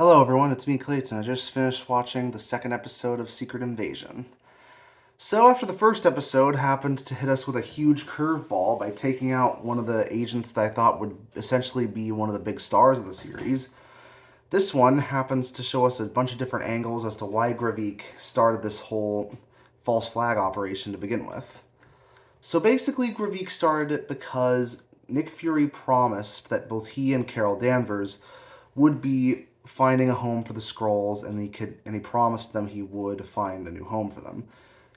Hello everyone, it's me Clayton. I just finished watching the second episode of Secret Invasion. So after the first episode happened to hit us with a huge curveball by taking out one of the agents that I thought would essentially be one of the big stars of the series, this one happens to show us a bunch of different angles as to why Gravik started this whole false flag operation to begin with. So basically Gravik started it because Nick Fury promised that both he and Carol Danvers would be finding a home for the Skrulls, and he promised them he would find a new home for them.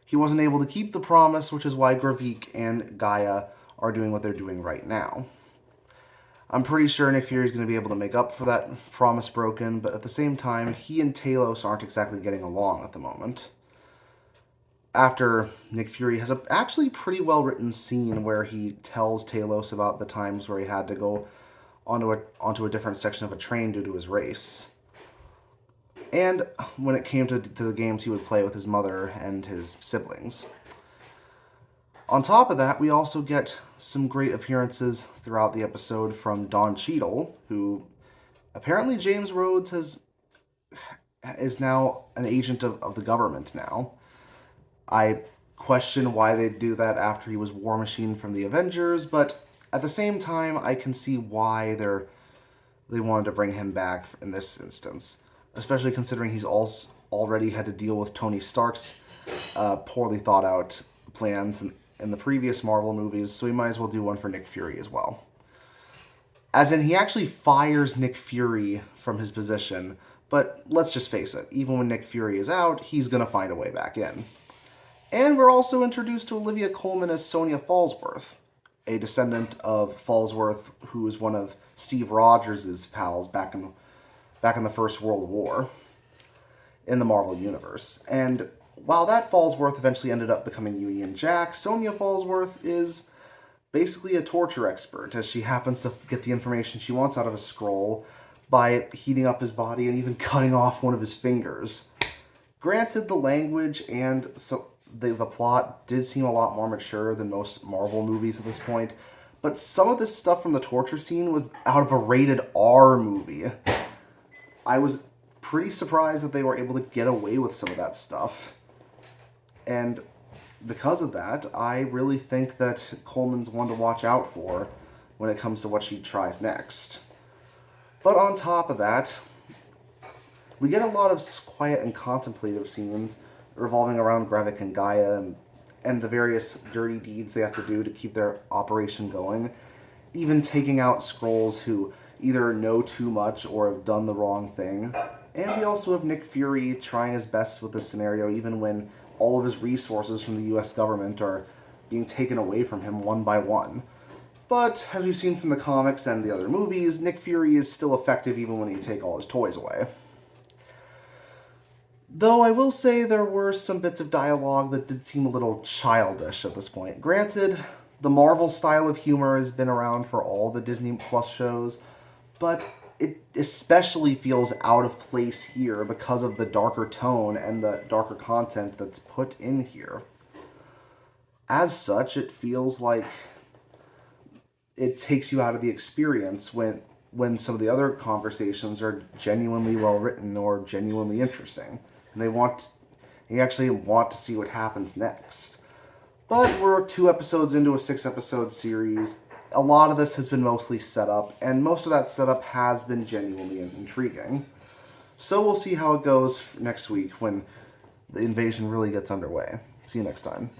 He wasn't able to keep the promise, which is why Gravik and Gaia are doing what they're doing right now. I'm pretty sure Nick Fury is going to be able to make up for that promise broken, but at the same time, he and Talos aren't exactly getting along at the moment. After Nick Fury has a actually pretty well written scene where he tells Talos about the times where he had to go onto a different section of a train due to his race. And when it came to the games he would play with his mother and his siblings. On top of that, we also get some great appearances throughout the episode from Don Cheadle, who apparently James Rhodes is now an agent of the government now. I question why they'd do that after he was War Machine from the Avengers, but at the same time, I can see why they wanted to bring him back in this instance, especially considering he's already had to deal with Tony Stark's poorly thought out plans in the previous Marvel movies, so we might as well do one for Nick Fury as well. As in, he actually fires Nick Fury from his position, but let's just face it, even when Nick Fury is out, he's going to find a way back in. And we're also introduced to Olivia Colman as Sonya Falsworth, a descendant of Falsworth, who was one of Steve Rogers' pals back in the First World War in the Marvel Universe. And while that Falsworth eventually ended up becoming Union Jack, Sonya Falsworth is basically a torture expert, as she happens to get the information she wants out of a Skrull by heating up his body and even cutting off one of his fingers. Granted, the language and the plot did seem a lot more mature than most Marvel movies at this point, but some of this stuff from the torture scene was out of a rated R movie. I was pretty surprised that they were able to get away with some of that stuff. And because of that, I really think that Coleman's one to watch out for when it comes to what she tries next. But on top of that, we get a lot of quiet and contemplative scenes revolving around Gravik and Gaia and the various dirty deeds they have to do to keep their operation going, even taking out Skrulls who either know too much or have done the wrong thing. And we also have Nick Fury trying his best with this scenario, even when all of his resources from the US government are being taken away from him one by one. But, as we've seen from the comics and the other movies, Nick Fury is still effective even when you take all his toys away. Though I will say there were some bits of dialogue that did seem a little childish at this point. Granted, the Marvel style of humor has been around for all the Disney Plus shows, but it especially feels out of place here because of the darker tone and the darker content that's put in here. As such, it feels like it takes you out of the experience when some of the other conversations are genuinely well written or genuinely interesting. And you actually want to see what happens next. But we're 2 episodes into a 6-episode series. A lot of this has been mostly set up, and most of that setup has been genuinely intriguing. So we'll see how it goes next week when the invasion really gets underway. See you next time.